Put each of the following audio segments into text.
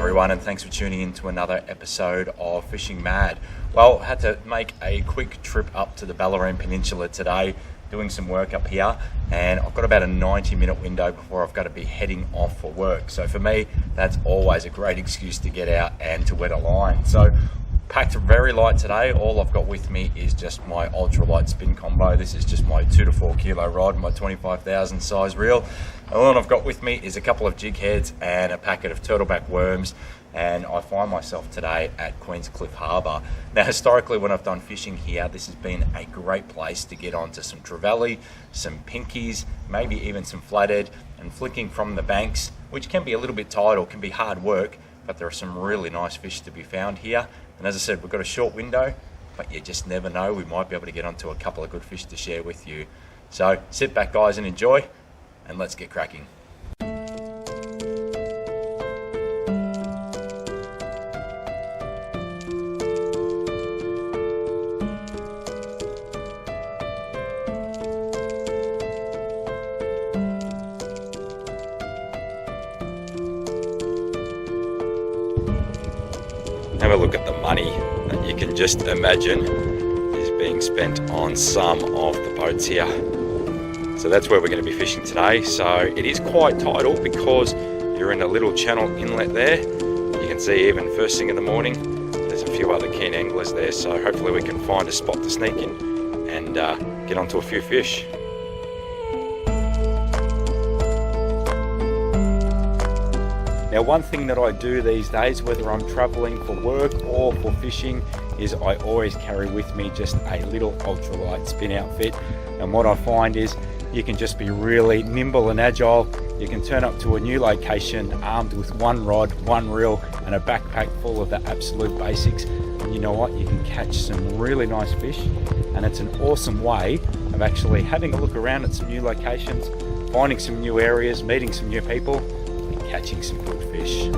everyone, and thanks for tuning in to another episode of Fishing Mad. Well, had to make a quick trip up to the Bellarine Peninsula today, doing some work up here, and I've got about a 90-minute window before I've got to be heading off for work. So for me, that's always a great excuse to get out and to wet a line. So packed very light today. All I've got with me is just my ultralight spin combo. This is just my 2 to 4 kilo rod, my 25,000 size reel. And all I've got with me is a couple of jig heads and a packet of turtleback worms. And I find myself today at Queenscliff Harbour. Now, historically, when I've done fishing here, this has been a great place to get onto some Trevally, some pinkies, maybe even some flathead, and flicking from the banks, which can be a little bit tidal, can be hard work, but there are some really nice fish to be found here. And as I said, we've got a short window, but you just never know. We might be able to get onto a couple of good fish to share with you. So sit back, guys, and enjoy, and let's get cracking. Have a look at the money that you can just imagine is being spent on some of the boats here. So that's where we're going to be fishing today. So it is quite tidal because you're in a little channel inlet there. You can see even first thing in the morning, there's a few other keen anglers there. So hopefully we can find a spot to sneak in and get onto a few fish. Now, one thing that I do these days, whether I'm traveling for work or for fishing, is I always carry with me just a little ultralight spin outfit. And what I find is you can just be really nimble and agile. You can turn up to a new location armed with one rod, one reel, and a backpack full of the absolute basics. And you know what? You can catch some really nice fish. And it's an awesome way of actually having a look around at some new locations, finding some new areas, meeting some new people, catching some good fish.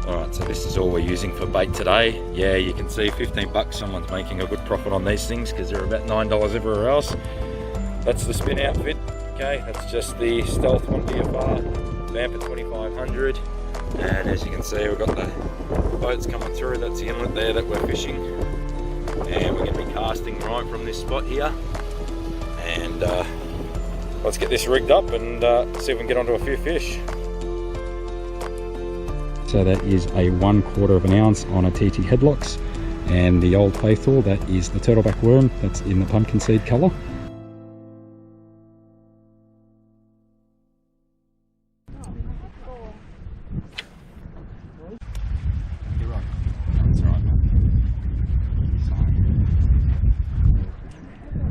Alright, so this is all we're using for bait today. Yeah, you can see 15 bucks, someone's making a good profit on these things because they're about $9 everywhere else. That's the spin outfit. Okay, that's just the Stealth 1 DFR, Vamper 2500. And as you can see, we've got the boats coming through. That's the inlet there that we're fishing, and we're going to be casting right from this spot here. And let's get this rigged up and see if we can get onto a few fish. So that is a 1/4 of an ounce on a TT headlocks, and the old faithful, that is the turtleback worm. That's in the pumpkin seed colour.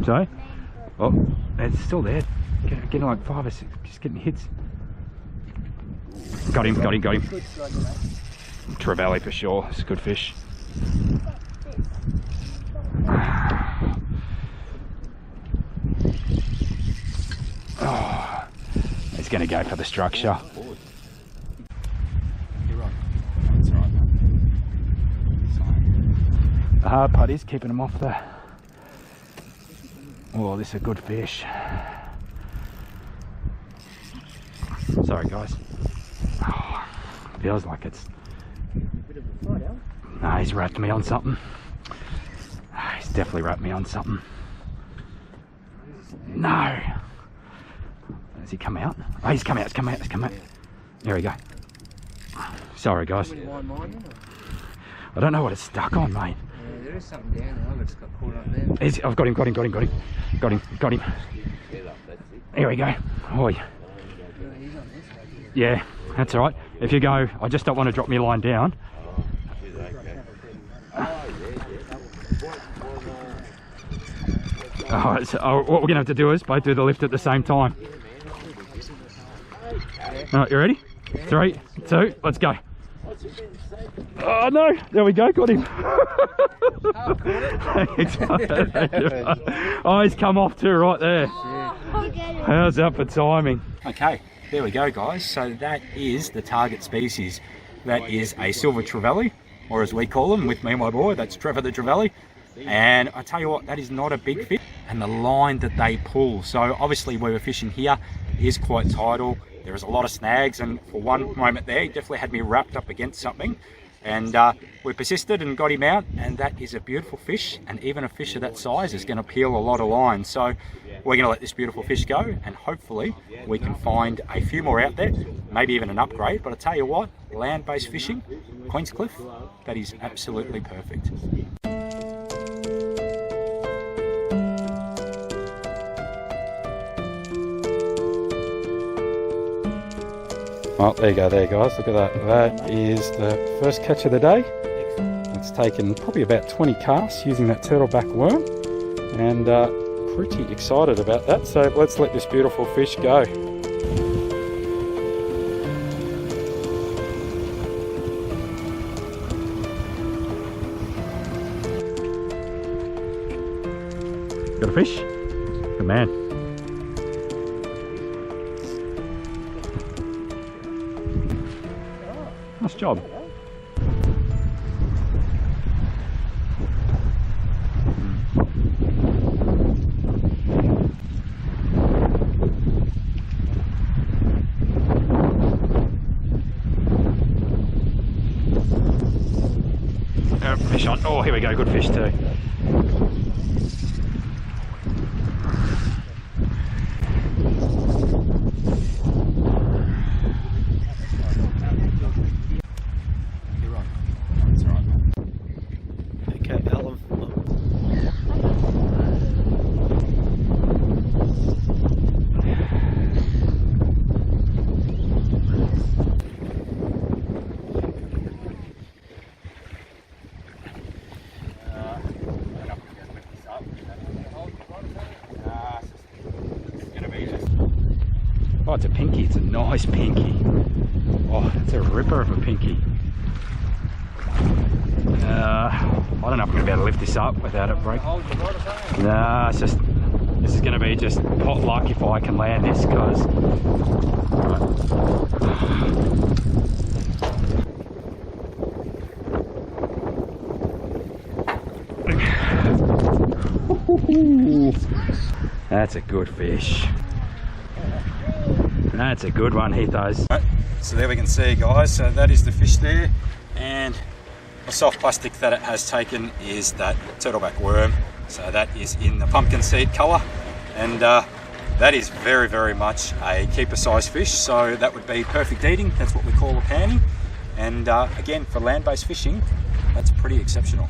So, oh, it's still there. Getting like 5 or 6, just getting hits. Got him. Trevally for sure. It's a good fish. Oh, he's going to go for the structure. The hard part is keeping him off the. Oh, this is a good fish. Sorry, guys. Oh, feels like it's. No, he's wrapped me on something. He's definitely wrapped me on something. No. Has he come out? Oh, he's come out. There we go. Sorry, guys. I don't know what it's stuck on, mate. There is something down there, but it's got caught up there. I've got him. Here we go. Oi. Yeah, that's all right. If you go, I just don't want to drop my line down. Alright, so what we're going to have to do is both do the lift at the same time. Alright, you ready? 3, 2, let's go. Oh no, there we go, got him. Oh, he's come off too right there. How's that for timing? Okay, there we go, guys. So that is the target species. That is a silver trevally. or as we call them with me and my boy, that's Trevor the Trevally. And I tell you what, that is not a big fish. And the line that they pull, so obviously we were fishing here, is quite tidal. There is a lot of snags, and for one moment there, he definitely had me wrapped up against something. And we persisted and got him out, and that is a beautiful fish, and even a fish of that size is going to peel a lot of line. So we're going to let this beautiful fish go, and hopefully we can find a few more out there, maybe even an upgrade. But I tell you what, land-based fishing, Queenscliff, that is absolutely perfect. Well, there you go there, guys. Look at that. That is the first catch of the day. It's taken probably about 20 casts using that turtleback worm, and pretty excited about that. So let's let this beautiful fish go. Got a fish? Good man. Nice job. Fish on. Oh, here we go. Good fish too. Oh, it's a pinkie. It's a nice pinkie. Oh, it's a ripper of a pinkie. I don't know if I'm going to be able to lift this up without it breaking. Nah, it's just, this is going to be just pot luck if I can land this, guys. That's a good fish. That's a good one, Heathos. Right, so there we can see, guys, so that is the fish there, and the soft plastic that it has taken is that turtleback worm. So that is in the pumpkin seed colour, and that is very, very much a keeper size fish, so that would be perfect eating. That's what we call a panning, and again, for land-based fishing, that's pretty exceptional.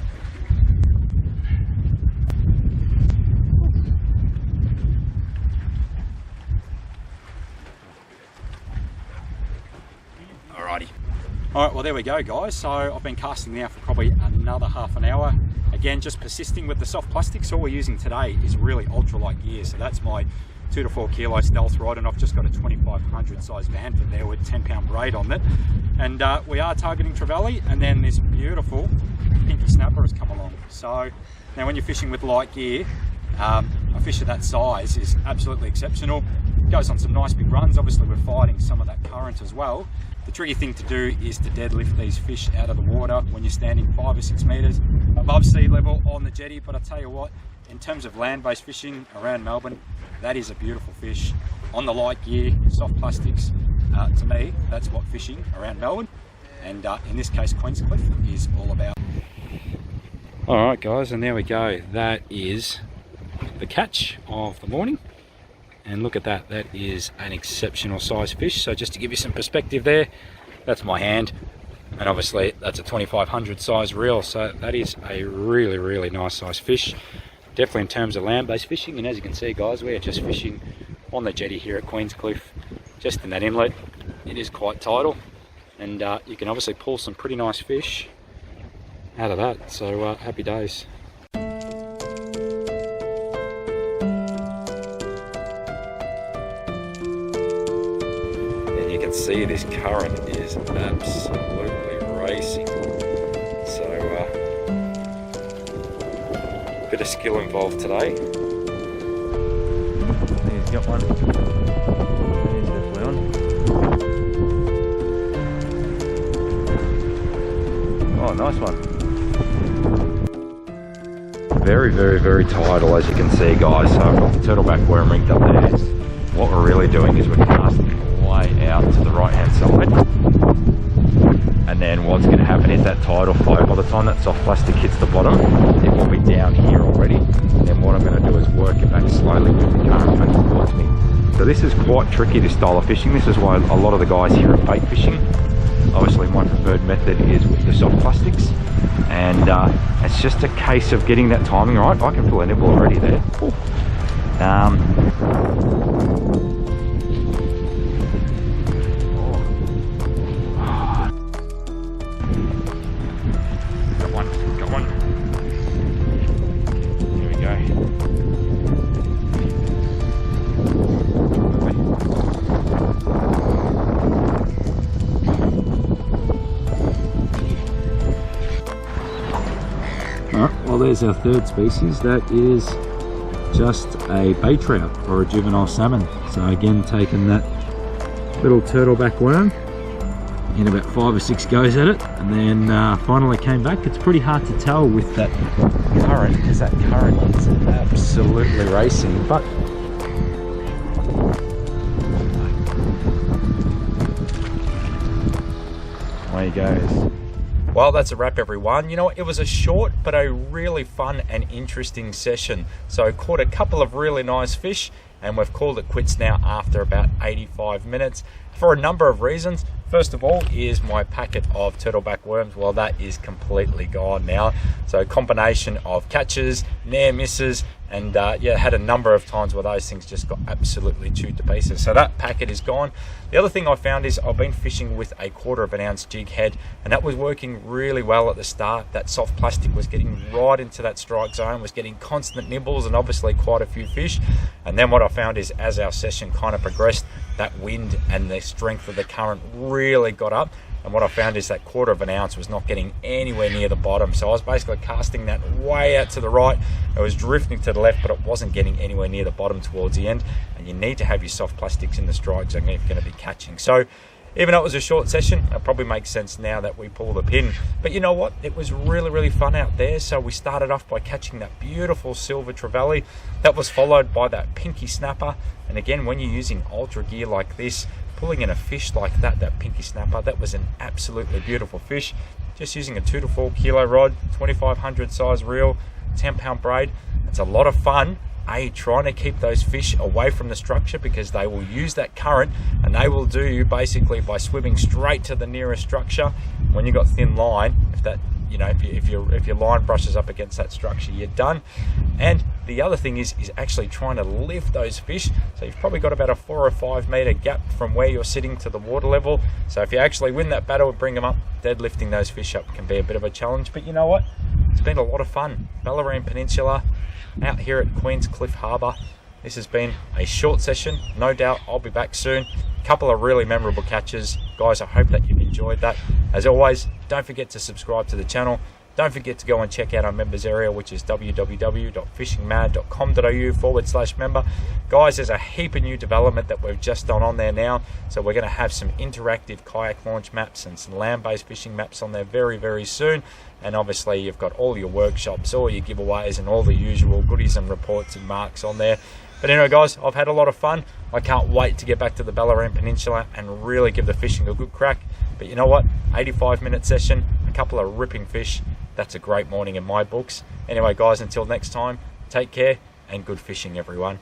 Alright, well there we go, guys. So I've been casting now for probably another half an hour. Again, just persisting with the soft plastics. All we're using today is really ultralight gear. So that's my 2 to 4 kilo stealth rod, and I've just got a 2500 size Vanford there with 10-pound braid on it. And we are targeting Trevally, and then this beautiful pinkie snapper has come along. So now when you're fishing with light gear, a fish of that size is absolutely exceptional. Goes on some nice big runs. Obviously we're fighting some of that current as well. The tricky thing to do is to deadlift these fish out of the water when you're standing 5 or 6 metres above sea level on the jetty. But I tell you what, in terms of land-based fishing around Melbourne, that is a beautiful fish. On the light gear, soft plastics, to me, that's what fishing around Melbourne, and in this case Queenscliff, is all about. Alright guys, and there we go. That is the catch of the morning. And look at that, that is an exceptional size fish. So just to give you some perspective there, that's my hand. And obviously that's a 2500 size reel. So that is a really, really nice size fish. Definitely in terms of land-based fishing. And as you can see, guys, we are just fishing on the jetty here at Queenscliff, just in that inlet. It is quite tidal. And you can obviously pull some pretty nice fish out of that. So happy days. See, this current is absolutely racing, so bit of skill involved today. He's got one. He's definitely on. Oh, nice one. Very, very, very tidal, as you can see, guys. So I've got the turtleback worm rigged up there. What we're really doing is we're casting way out to the right hand side, and then what's going to happen is that tidal flow, by the time that soft plastic hits the bottom, it will be down here already. And then what I'm going to do is work it back slowly with the current back towards me. So this is quite tricky, this style of fishing. This is why a lot of the guys here are bait fishing. Obviously my preferred method is with the soft plastics, and it's just a case of getting that timing right. I can pull a nibble already there. Got one. Here we go. Well, there's our third species. That is just a bay trout or a juvenile salmon. So again, taking that little turtleback worm in about 5 or 6 goes at it, and then finally came back. It's pretty hard to tell with that current, because that current is absolutely racing, but away he goes. Well, that's a wrap, everyone. You know, it was a short but a really fun and interesting session. So I caught a couple of really nice fish, and we've called it quits now after about 85 minutes for a number of reasons. First of all is my packet of turtleback worms. Well, that is completely gone now. So a combination of catches, near misses, and yeah, had a number of times where those things just got absolutely chewed to pieces. So that packet is gone. The other thing I found is I've been fishing with a 1/4 ounce jig head, and that was working really well at the start. That soft plastic was getting right into that strike zone, was getting constant nibbles and obviously quite a few fish. And then what I found is as our session kind of progressed, that wind and the strength of the current really got up, and what I found is that 1/4 ounce was not getting anywhere near the bottom. So I was basically casting that way out to the right. It was drifting to the left, but it wasn't getting anywhere near the bottom towards the end. And you need to have your soft plastics in the strike zone if you're going to be catching. So even though it was a short session, it probably makes sense now that we pull the pin. But you know what? It was really, really fun out there. So we started off by catching that beautiful silver trevally. That was followed by that pinkie snapper. And again, when you're using ultra gear like this, pulling in a fish like that, that pinkie snapper, that was an absolutely beautiful fish. Just using a 2 to 4 kilo rod, 2500 size reel, 10-pound braid. It's a lot of fun. Trying to keep those fish away from the structure, because they will use that current, and they will do you basically by swimming straight to the nearest structure. When you've got thin line, if that, you know, if your line brushes up against that structure, you're done. And the other thing is actually trying to lift those fish. So you've probably got about a 4 or 5 meter gap from where you're sitting to the water level. So if you actually win that battle and bring them up, deadlifting those fish up can be a bit of a challenge. But you know what? It's been a lot of fun. Bellarine Peninsula, out here at Queenscliff Harbour. This has been a short session. No doubt I'll be back soon. A couple of really memorable catches. Guys, I hope that you've enjoyed that. As always, don't forget to subscribe to the channel. Don't forget to go and check out our members area, which is www.fishingmad.com.au/member. Guys, there's a heap of new development that we've just done on there now. So we're going to have some interactive kayak launch maps and some land-based fishing maps on there very, very soon. And obviously you've got all your workshops, all your giveaways, and all the usual goodies and reports and marks on there. But anyway, guys, I've had a lot of fun. I can't wait to get back to the Bellarine Peninsula and really give the fishing a good crack. But you know what? 85-minute session, a couple of ripping fish. That's a great morning in my books. Anyway, guys, until next time, take care and good fishing, everyone.